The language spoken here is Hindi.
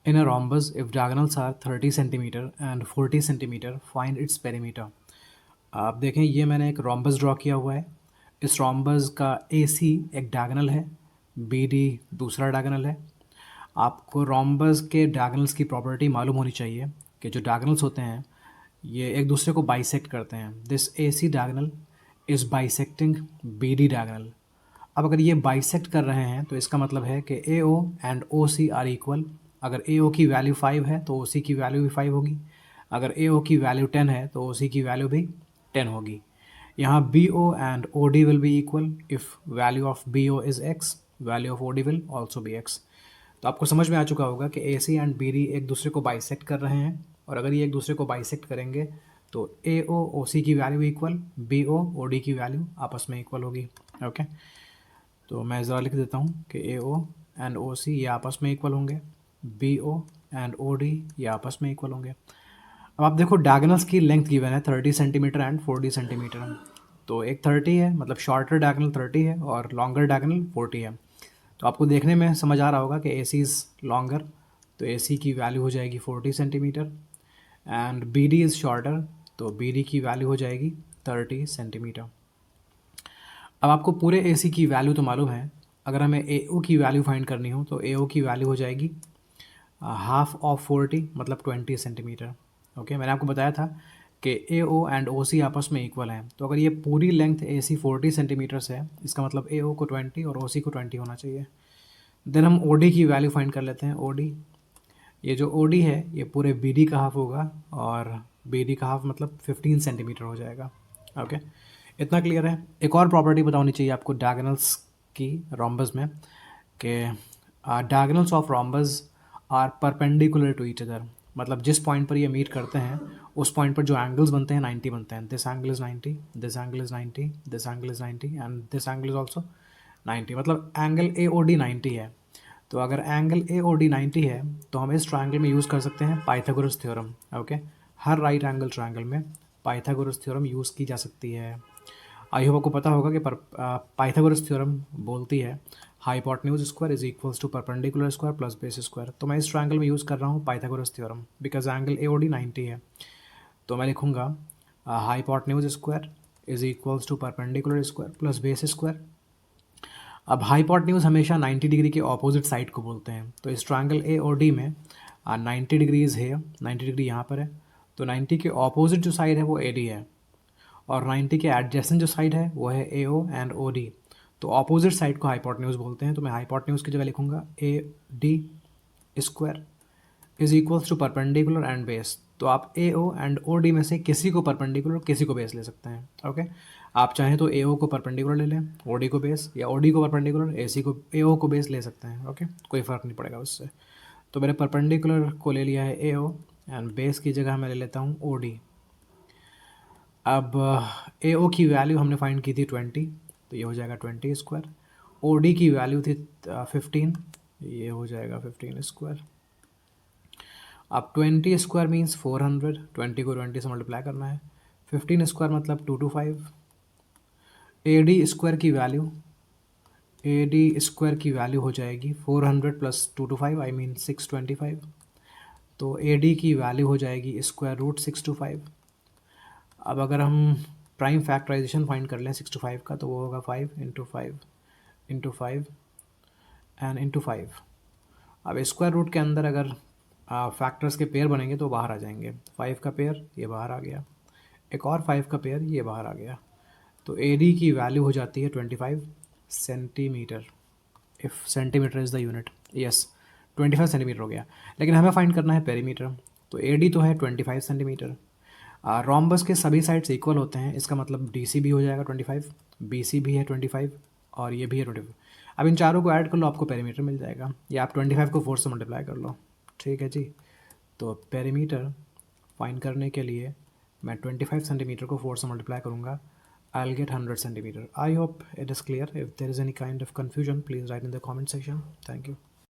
In a rhombus, if diagonals are 30 centimeter and 40 centimeter, find its perimeter. आप देखें ये मैंने एक rhombus ड्रॉ किया हुआ है. इस rhombus का AC एक diagonal है, BD दूसरा diagonal है. आपको rhombus के diagonals की प्रॉपर्टी मालूम होनी चाहिए कि जो diagonals होते हैं ये एक दूसरे को बाइसेक्ट करते हैं. This AC diagonal is bisecting BD diagonal. अब अगर ये बाइसेक्ट कर रहे हैं तो इसका मतलब है कि AO and OC are equal. अगर AO की वैल्यू 5 है तो OC की वैल्यू भी 5 होगी. अगर AO की वैल्यू 10 है तो OC की वैल्यू भी 10 होगी. यहाँ BO and OD will be equal if value of BO is x, value of OD will also be x. तो आपको समझ में आ चुका होगा कि AC एंड BD एक दूसरे को बाइसेक्ट कर रहे हैं, और अगर ये एक दूसरे को बाइसेक्ट करेंगे तो AO OC की वैल्यू इक्वल, BO OD की वैल्यू आपस में इक्वल होगी. ओके, तो मैं ज़रा लिख देता हूँ कि AO एंड OC ये आपस में इक्वल होंगे, BO एंड OD ये आपस में इक्वल होंगे. अब आप देखो डायगोनल्स की लेंथ गिवन है 30 सेंटीमीटर एंड 40 सेंटीमीटर. तो एक 30 है, मतलब शॉर्टर डायगोनल 30 है और लॉन्गर डायगोनल 40 है. तो आपको देखने में समझ आ रहा होगा कि AC इज़ लॉन्गर, तो AC की वैल्यू हो जाएगी 40 centimetre and BD is shorter, तो BD की वैल्यू हो जाएगी 30 सेंटीमीटर. अब आपको पूरे AC की वैल्यू तो मालूम है. अगर हमें AO की वैल्यू फाइंड करनी हो तो AO की वैल्यू हो जाएगी हाफ ऑफ 40, मतलब 20 सेंटीमीटर. ओके, मैंने आपको बताया था कि AO एंड OC आपस में इक्वल हैं. तो अगर ये पूरी लेंथ AC 40 सेंटीमीटर्स है, इसका मतलब AO को 20 और OC को 20 होना चाहिए. देन हम OD की वैल्यू फाइंड कर लेते हैं. OD, ये जो OD है ये पूरे BD का हाफ होगा, और BD का हाफ मतलब 15 सेंटीमीटर हो जाएगा. ओके, इतना क्लियर है. एक और प्रॉपर्टी बतानी चाहिए आपको डायगोनल्स की रोम्बस में, कि diagonals of rhombus are perpendicular to each other. मतलब जिस पॉइंट पर ये मीट करते हैं उस पॉइंट पर जो एंगल्स बनते हैं 90 बनते हैं. This angle is 90, this angle is 90, this angle is 90 and this angle is also 90. मतलब एंगल AOD 90 है. तो अगर एंगल AOD 90 है तो हम इस ट्रायंगल में यूज़ कर सकते हैं पाइथागोरस थ्योरम. ओके, हर राइट एंगल ट्रायंगल में पाइथागोरस थ्योरम यूज़ की जा सकती है. आई होप आपको पता होगा कि पाइथागोरस थ्योरम बोलती है hypotenuse square is equals to perpendicular square plus base square. तो मैं इस ट्रायंगल में यूज़ कर रहा हूँ Pythagoras theorem because angle AOD 90 है. तो मैं लिखूँगा hypotenuse square is equals to perpendicular square plus base square. अब हाइपोटेन्यूज हमेशा 90 डिग्री के ऑपोजिट साइड को बोलते हैं. तो इस ट्रायंगल AOD में 90 डिग्रीज है, 90 डिग्री यहाँ पर है. तो 90 के ऑपोजिट जो साइड है वो AD है, और 90 के एडजेसेंट जो साइड है वो है AO एंड OD. तो ऑपोजिट साइड को हाइपोटेन्यूज बोलते हैं. तो मैं हाइपोटेन्यूज की जगह लिखूँगा AD square is equals to perpendicular and base. तो आप AO एंड OD में से किसी को परपेंडिकुलर किसी को बेस ले सकते हैं. ओके, आप चाहें तो AO को परपेंडिकुलर ले लें, OD को बेस, या OD को परपेंडिकुलर AC को AO को बेस ले सकते हैं. ओके, कोई फ़र्क नहीं पड़ेगा उससे. तो मैंने परपेंडिकुलर को ले लिया है AO एंड बेस की जगह मैं ले लेता हूँ OD. अब AO की वैल्यू हमने फाइंड की थी 20, तो ये हो जाएगा 20 स्क्वायर. OD की वैल्यू थी 15, ये हो जाएगा 15 स्क्वायर. अब 20 स्क्वायर मीन्स 400, 20 को 20 से मल्टीप्लाई करना है. 15 स्क्वायर मतलब 225. AD स्क्वायर की वैल्यू, AD स्क्वायर की वैल्यू हो जाएगी 400 प्लस 225 आई मीन 625. तो AD की वैल्यू हो जाएगी स्क्वायर रूट 625. अब अगर हम प्राइम फैक्टराइजेशन फाइंड कर लें 6 to 5 का, तो वो होगा 5 इंटू 5 इंटू 5 एंड इंटू 5. अब स्क्वायर रूट के अंदर अगर फैक्टर्स के पेयर बनेंगे तो बाहर आ जाएंगे. 5 का पेयर ये बाहर आ गया, एक और 5 का पेयर ये बाहर आ गया. तो AD की वैल्यू हो जाती है 25 centimetre. If centimetre is the unit, yes 25 centimetre हो गया. लेकिन हमें फाइंड करना है पेरीमीटर. तो AD तो है 25 सेंटीमीटर. रोम्बस के सभी साइड्स इक्वल होते हैं, इसका मतलब DC भी हो जाएगा 25, BC भी है 25, और ये भी है 25. अब इन चारों को ऐड कर लो, आपको पेरीमीटर मिल जाएगा, या आप 25 को 4 से मल्टीप्लाई कर लो. ठीक है जी. तो पेरीमीटर फाइंड करने के लिए मैं 25 सेंटीमीटर को 4 से मल्टीप्लाई करूँगा. I'll get 100 centimeter. I hope it is clear. If there is any kind of confusion, please write in the comment section. Thank you.